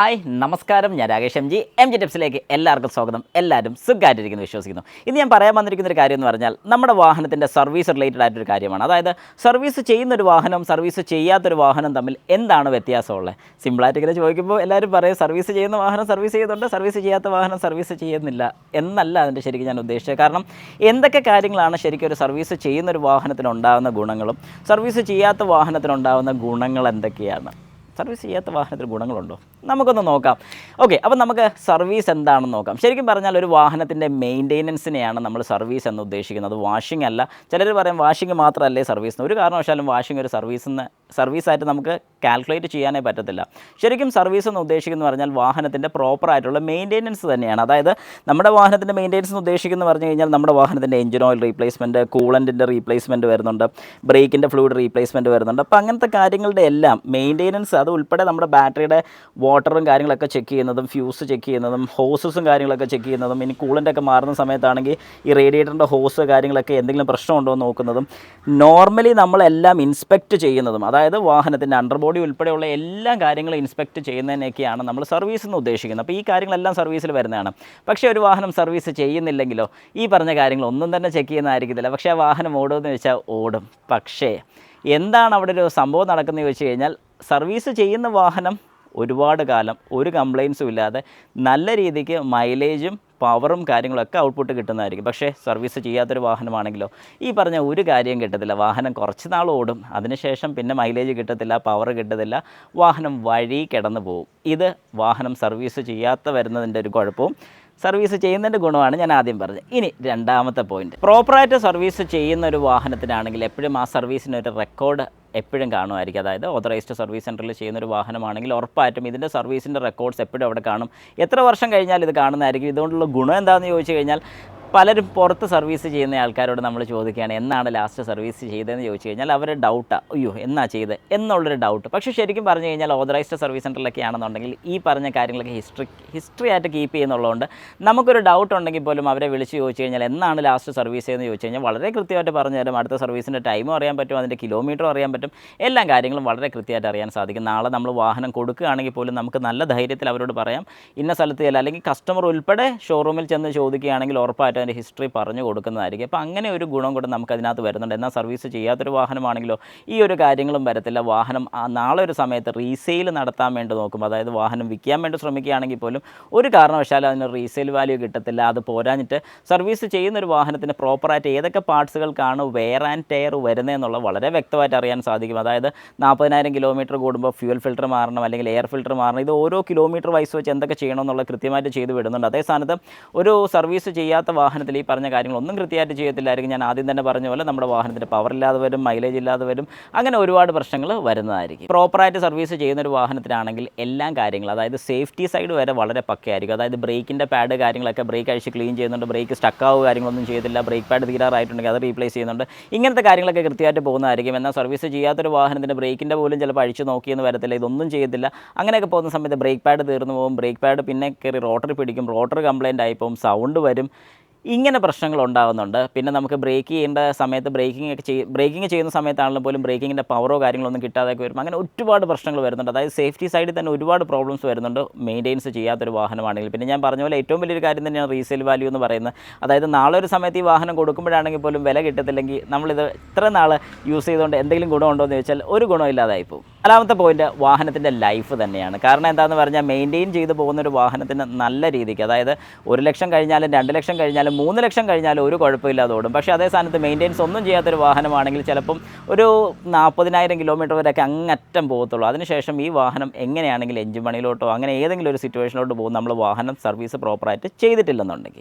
Hi നമസ്കാരം, ഞാൻ Rakesh M G ടിപ്സിലേക്ക് എല്ലാവർക്കും സ്വാഗതം. എല്ലാവരും സുഖമായിട്ടിരിക്കുന്നു വിശ്വസിക്കുന്നു. ഇന്ന് ഞാൻ പറയാൻ വന്നിരിക്കുന്നൊരു കാര്യം എന്ന് പറഞ്ഞാൽ നമ്മുടെ വാഹനത്തിൻ്റെ സർവീസ് റിലേറ്റഡ് ആയിട്ടൊരു കാര്യമാണ്. അതായത് സർവീസ് ചെയ്യുന്നൊരു വാഹനം സർവീസ് ചെയ്യാത്തൊരു വാഹനം തമ്മിൽ എന്താണ് വ്യത്യാസമുള്ളത്? സിമ്പിളായിട്ട് ഇങ്ങനെ ചോദിക്കുമ്പോൾ എല്ലാവരും പറയും സർവീസ് ചെയ്യുന്ന വാഹനം സർവീസ് ചെയ്യുന്നുണ്ട്, സർവീസ് ചെയ്യാത്ത വാഹനം സർവീസ് ചെയ്യുന്നില്ല എന്നല്ല അതിൻ്റെ ശരിക്കും ഞാൻ ഉദ്ദേശിച്ചത്. കാരണം എന്തൊക്കെ കാര്യങ്ങളാണ് ശരിക്കും ഒരു സർവീസ് ചെയ്യുന്നൊരു വാഹനത്തിനുണ്ടാകുന്ന ഗുണങ്ങളും സർവീസ് ചെയ്യാത്ത വാഹനത്തിനുണ്ടാകുന്ന ഗുണങ്ങൾ എന്തൊക്കെയാണ്? സർവീസ് ചെയ്യാത്ത വാഹനത്തിന് ഗുണങ്ങളുണ്ടോ? നമുക്കൊന്ന് നോക്കാം. ഓക്കെ, അപ്പോൾ നമുക്ക് സർവീസ് എന്താണെന്ന് നോക്കാം. ശരിക്കും പറഞ്ഞാൽ ഒരു വാഹനത്തിൻ്റെ മെയിൻ്റെനൻസിനെയാണ് നമ്മൾ സർവീസ് എന്ന് ഉദ്ദേശിക്കുന്നത്, വാഷിംഗ് അല്ല. ചിലർ പറയും വാഷിംഗ് മാത്രമല്ലേ സർവീസ്. ഒരു കാരണവശാലും വാഷിംഗ് ഒരു സർവീസായിട്ട് നമുക്ക് കാൽക്കുലേറ്റ് ചെയ്യാനേ പറ്റത്തില്ല. ശരിക്കും സർവീസ് എന്ന് ഉദ്ദേശിക്കുന്നത് പറഞ്ഞാൽ വാഹനത്തിൻ്റെ പ്രോപ്പറായിട്ടുള്ള മെയിൻ്റെനൻസ് തന്നെയാണ്. അതായത് നമ്മുടെ വാഹനത്തിൻ്റെ മെയിൻ്റെനൻസ് എന്ന് ഉദ്ദേശിക്കുന്നത് പറഞ്ഞു കഴിഞ്ഞാൽ നമ്മുടെ വാഹനത്തിൻ്റെ എഞ്ചിൻ ഓയിൽ റീപ്ലേസ്മെൻറ്റ്, കൂളൻറ്റിൻ്റെ റീപ്ലേസ്മെൻറ്റ് വരുന്നുണ്ട്, ബ്രേക്കിൻ്റെ ഫ്ലൂയിഡ് റീപ്ലേസ്മെൻറ്റ് വരുന്നുണ്ട്. അപ്പോൾ അങ്ങനത്തെ കാര്യങ്ങളുടെ എല്ലാം മെയിൻ്റെനൻസ്, അത് ഉൾപ്പെടെ നമ്മുടെ ബാറ്ററിയുടെ വാട്ടറും കാര്യങ്ങളൊക്കെ ചെക്ക് ചെയ്യുന്നതും, ഫ്യൂസ് ചെക്ക് ചെയ്യുന്നതും, ഹോസസും കാര്യങ്ങളൊക്കെ ചെക്ക് ചെയ്യുന്നതും, ഇനി കൂളൻ്റൊക്കെ മാറുന്ന സമയത്താണെങ്കിൽ ഈ റേഡിയേറ്ററിൻ്റെ ഹോസ് കാര്യങ്ങളൊക്കെ എന്തെങ്കിലും പ്രശ്നമുണ്ടോ എന്ന് നോക്കുന്നതും, നോർമലി നമ്മളെല്ലാം ഇൻസ്പെക്റ്റ് ചെയ്യുന്നതും, അതായത് വാഹനത്തിൻ്റെ അണ്ടർബോഡി ഉൾപ്പെടെയുള്ള എല്ലാ കാര്യങ്ങളും ഇൻസ്പെക്റ്റ് ചെയ്യുന്നതിനൊക്കെയാണ് നമ്മൾ സർവീസ് എന്ന് ഉദ്ദേശിക്കുന്നത്. അപ്പോൾ ഈ കാര്യങ്ങളെല്ലാം സർവീസിൽ വരുന്നതാണ്. പക്ഷേ ഒരു വാഹനം സർവീസ് ചെയ്യുന്നില്ലെങ്കിലോ ഈ പറഞ്ഞ കാര്യങ്ങളൊന്നും തന്നെ ചെക്ക് ചെയ്യുന്നതായിരിക്കത്തില്ല. പക്ഷേ ആ വാഹനം ഓടുമെന്ന് വെച്ചാൽ ഓടും. പക്ഷേ എന്താണ് അവിടെ ഒരു സംഭവം നടക്കുന്നത് ചോദിച്ചു കഴിഞ്ഞാൽ, സർവീസ് ചെയ്യുന്ന വാഹനം ഒരുപാട് കാലം ഒരു കംപ്ലയിൻസും ഇല്ലാതെ നല്ല രീതിക്ക് മൈലേജും പവറും കാര്യങ്ങളൊക്കെ ഔട്ട്പുട്ട് കിട്ടുന്നതായിരിക്കും. പക്ഷേ സർവീസ് ചെയ്യാത്തൊരു വാഹനമാണെങ്കിലോ ഈ പറഞ്ഞ ഒരു കാര്യം കിട്ടത്തില്ല. വാഹനം കുറച്ച് നാൾ ഓടും, അതിനുശേഷം പിന്നെ മൈലേജ് കിട്ടത്തില്ല, പവർ കിട്ടത്തില്ല, വാഹനം വഴി കിടന്നു പോകും. ഇത് വാഹനം സർവീസ് ചെയ്യാത്ത വരുന്നതിൻ്റെ ഒരു കുഴപ്പവും സർവീസ് ചെയ്യുന്നതിൻ്റെ ഗുണമാണ് ഞാൻ ആദ്യം പറഞ്ഞത്. ഇനി രണ്ടാമത്തെ പോയിൻറ്റ്, പ്രോപ്പറായിട്ട് സർവീസ് ചെയ്യുന്ന ഒരു വാഹനത്തിനാണെങ്കിൽ എപ്പോഴും ആ സർവീസിനൊരു റെക്കോർഡ് എപ്പോഴും കാണുമായിരിക്കും. അതായത് ഓതറൈസ്ഡ് സർവീസ് സെൻറ്ററിൽ ചെയ്യുന്നൊരു വാഹനമാണെങ്കിൽ ഉറപ്പായിട്ടും ഇതിൻ്റെ സർവീസിൻ്റെ റെക്കോർഡ്സ് എപ്പോഴും അവിടെ കാണും. എത്ര വർഷം കഴിഞ്ഞാൽ ഇത് കാണുന്നതായിരിക്കും. ഇതുകൊണ്ടുള്ള ഗുണം എന്താണെന്ന് ചോദിച്ചു കഴിഞ്ഞാൽ, പലരും പുറത്ത് സർവീസ് ചെയ്യുന്ന ആൾക്കാരോട് നമ്മൾ ചോദിക്കുകയാണ് എന്നാണ് ലാസ്റ്റ് സർവീസ് ചെയ്തതെന്ന് ചോദിച്ചു കഴിഞ്ഞാൽ അവർ ഡൗട്ടാണ്, അയ്യോ എന്നാ ചെയ്ത് എന്നുള്ളൊരു ഡൗട്ട്. പക്ഷേ ശരിക്കും പറഞ്ഞു കഴിഞ്ഞാൽ ഓതറൈസ്ഡ് സർവീസ് സെൻറ്ററിലൊക്കെ ആണെന്നുണ്ടെങ്കിൽ ഈ പറഞ്ഞ കാര്യങ്ങളൊക്കെ ഹിസ്റ്ററി ആയിട്ട് കീപ്പ് ചെയ്യുന്നുള്ളതുകൊണ്ട് നമുക്കൊരു ഡൗട്ട് ഉണ്ടെങ്കിൽ പോലും അവരെ വിളിച്ച് ചോദിച്ചു കഴിഞ്ഞാൽ എന്നാണ് ലാസ്റ്റ് സർവീസ് ചെയ്തെന്ന് ചോദിച്ചു കഴിഞ്ഞാൽ വളരെ കൃത്യമായിട്ട് പറഞ്ഞു തരും. അടുത്ത സർവീസിൻ്റെ ടൈമും അറിയാൻ പറ്റും, അതിൻ്റെ കിലോമീറ്ററും അറിയാൻ പറ്റും, എല്ലാ കാര്യങ്ങളും വളരെ കൃത്യമായിട്ട് അറിയാൻ സാധിക്കും. നാളെ നമ്മൾ വാഹനം കൊടുക്കുകയാണെങ്കിൽ പോലും നമുക്ക് നല്ല ധൈര്യത്തിൽ അവരോട് പറയാം ഇന്ന സ്ഥലത്ത് ചെല്ലാം. അല്ലെങ്കിൽ കസ്റ്റമർ ഉൾപ്പെടെ ഷോറൂമിൽ ചെന്ന് ചോദിക്കുകയാണെങ്കിൽ ഉറപ്പായിട്ടും അതിൻ്റെ ഹിസ്റ്ററി പറഞ്ഞു കൊടുക്കുന്നതായിരിക്കും. അപ്പോൾ അങ്ങനെ ഒരു ഗുണം കൂടെ നമുക്കതിനകത്ത് വരുന്നുണ്ട്. എന്നാൽ സർവീസ് ചെയ്യാത്തൊരു വാഹനമാണെങ്കിലോ ഈ ഒരു കാര്യങ്ങളും വരത്തില്ല. വാഹനം നാളെ ഒരു സമയത്ത് റീസെയിൽ നടത്താൻ വേണ്ടി നോക്കും, അതായത് വാഹനം വിൽക്കാൻ വേണ്ടി ശ്രമിക്കുകയാണെങ്കിൽ പോലും ഒരു കാരണവശാലും അതിന് റീസെയിൽ വാല്യൂ കിട്ടത്തില്ല. അത് പോരാഞ്ഞിട്ട് സർവീസ് ചെയ്യുന്നൊരു വാഹനത്തിന് പ്രോപ്പറായിട്ട് ഏതൊക്കെ പാർട്സുകൾക്കാണ് വെയർ ആൻഡ് ടയർ വരുന്നതെന്നുള്ളത് വളരെ വ്യക്തമായിട്ട് അറിയാൻ സാധിക്കും. അതായത് 40,000 കിലോമീറ്റർ കൂടുമ്പോൾ ഫ്യൂൽ ഫിൽറ്റർ മാറണം, അല്ലെങ്കിൽ എയർ ഫിൽറ്റർ മാറണം. ഇത് ഓരോ കിലോമീറ്റർ വൈസ് വെച്ച് എന്തൊക്കെ ചെയ്യണമെന്നുള്ള കൃത്യമായിട്ട് ചെയ്ത് വിടുന്നുണ്ട്. അതേ സ്ഥാനത്ത് ഒരു സർവീസ് ചെയ്യാത്ത വാഹനത്തിൽ ഈ പറഞ്ഞ കാര്യങ്ങളൊന്നും കൃത്യമായിട്ട് ചെയ്യത്തില്ലായിരിക്കും. ഞാൻ ആദ്യം തന്നെ പറഞ്ഞ പോലെ നമ്മുടെ വാഹനത്തിന് പവർ ഇല്ലാതെ വരും, മൈലേജ് ഇല്ലാതെ വരും, അങ്ങനെ ഒരുപാട് പ്രശ്നങ്ങൾ വരുന്നതായിരിക്കും. പ്രോപ്പറായിട്ട് സർവീസ് ചെയ്യുന്നൊരു വാഹനത്തിനാണെങ്കിൽ എല്ലാം കാര്യങ്ങൾ, അതായത് സേഫ്റ്റി സൈഡ് വരെ വളരെ പക്കയായിരിക്കും. അതായത് ബ്രേക്കിൻ്റെ പാഡ് കാര്യങ്ങളൊക്കെ ബ്രേക്ക് അഴിച്ച് ക്ലീൻ ചെയ്യുന്നുണ്ട്, ബ്രേക്ക് സ്റ്റക്കാവുക കാര്യങ്ങളൊന്നും ചെയ്യത്തില്ല, ബ്രേക്ക് പാഡ് തീരാറായിട്ടുണ്ടെങ്കിൽ അത് റീപ്ലേസ് ചെയ്യുന്നുണ്ട്, ഇങ്ങനത്തെ കാര്യങ്ങളൊക്കെ കൃത്യമായിട്ട് പോകുന്നതായിരിക്കും. എന്നാൽ സർവീസ് ചെയ്യാത്തൊരു വാഹനത്തിൻ്റെ ബ്രേക്കിൻ്റെ പോലും ചിലപ്പോൾ അഴിച്ച് നോക്കിയെന്ന് വരത്തില്ല, ഇതൊന്നും ചെയ്യത്തില്ല. അങ്ങനെയൊക്കെ പോകുന്ന സമയത്ത് ബ്രേക്ക് പാഡ് തീർന്നു പോകും, ബ്രേക്ക് പാഡ് പിന്നെ കയറി റോട്ടർ പിടിക്കും, റോട്ടർ കംപ്ലയിൻ്റ് ആയിപ്പോവും, സൗണ്ട് വരും, ഇങ്ങനെ പ്രശ്നങ്ങൾ ഉണ്ടാകുന്നുണ്ട്. പിന്നെ നമുക്ക് ബ്രേക്ക് ചെയ്യേണ്ട സമയത്ത് ബ്രേക്കിംഗ് ചെയ്യുന്ന സമയത്താണെങ്കിലും പോലും ബ്രേക്കിങ്ങിൻ്റെ പവറോ കാര്യങ്ങളൊന്നും കിട്ടാതെയൊക്കെ വരും. അങ്ങനെ ഒരുപാട് പ്രശ്നങ്ങൾ വരുന്നുണ്ട്. അതായത് സേഫ്റ്റി സൈഡിൽ തന്നെ ഒരുപാട് പ്രോബ്ലംസ് വരുന്നുണ്ട് മെയിൻ്റെനൻസ് ചെയ്യാത്തൊരു വാഹനമാണെങ്കിൽ. പിന്നെ ഞാൻ പറഞ്ഞ പോലെ ഏറ്റവും വലിയൊരു കാര്യം തന്നെയാണ് റീസെയിൽ വാല്യൂ എന്ന് പറയുന്നത്. അതായത് നാളെ ഒരു സമയത്ത് ഈ വാഹനം കൊടുക്കുമ്പോഴാണെങ്കിൽ പോലും വില കിട്ടത്തില്ലെങ്കിൽ നമ്മളിത് ഇത്ര നാൾ യൂസ് ചെയ്തുകൊണ്ട് എന്തെങ്കിലും ഗുണമുണ്ടോ എന്ന് ചോദിച്ചാൽ ഒരു ഗുണമില്ലാതായി പോകും. നാലാമത്തെ പോയിൻറ്റ് വാഹനത്തിൻ്റെ ലൈഫ് തന്നെയാണ്. കാരണം എന്താണെന്ന് പറഞ്ഞാൽ മെയിൻറ്റെയിൻ ചെയ്ത് പോകുന്നൊരു വാഹനത്തിന് നല്ല രീതിക്ക്, അതായത് 1 ലക്ഷം കഴിഞ്ഞാലും 2 ലക്ഷം കഴിഞ്ഞാലും 3 ലക്ഷം കഴിഞ്ഞാലും ഒരു കുഴപ്പമില്ലാതെ ഓടും. പക്ഷേ അതേ സ്ഥാനത്ത് മെയിൻ്റെനൻസ് ഒന്നും ചെയ്യാത്തൊരു വാഹനമാണെങ്കിൽ ചിലപ്പം ഒരു 40,000 കിലോമീറ്റർ വരെയൊക്കെ അങ്ങറ്റം പോകത്തുള്ളൂ. അതിനുശേഷം ഈ വാഹനം എങ്ങനെയാണെങ്കിൽ എഞ്ചിൻ പണിയിലോട്ടോ അങ്ങനെ ഏതെങ്കിലും ഒരു സിറ്റുവേഷനിലോട്ട് പോകും നമ്മൾ വാഹനം സർവീസ് പ്രോപ്പറായിട്ട് ചെയ്തിട്ടില്ലെന്നുണ്ടെങ്കിൽ.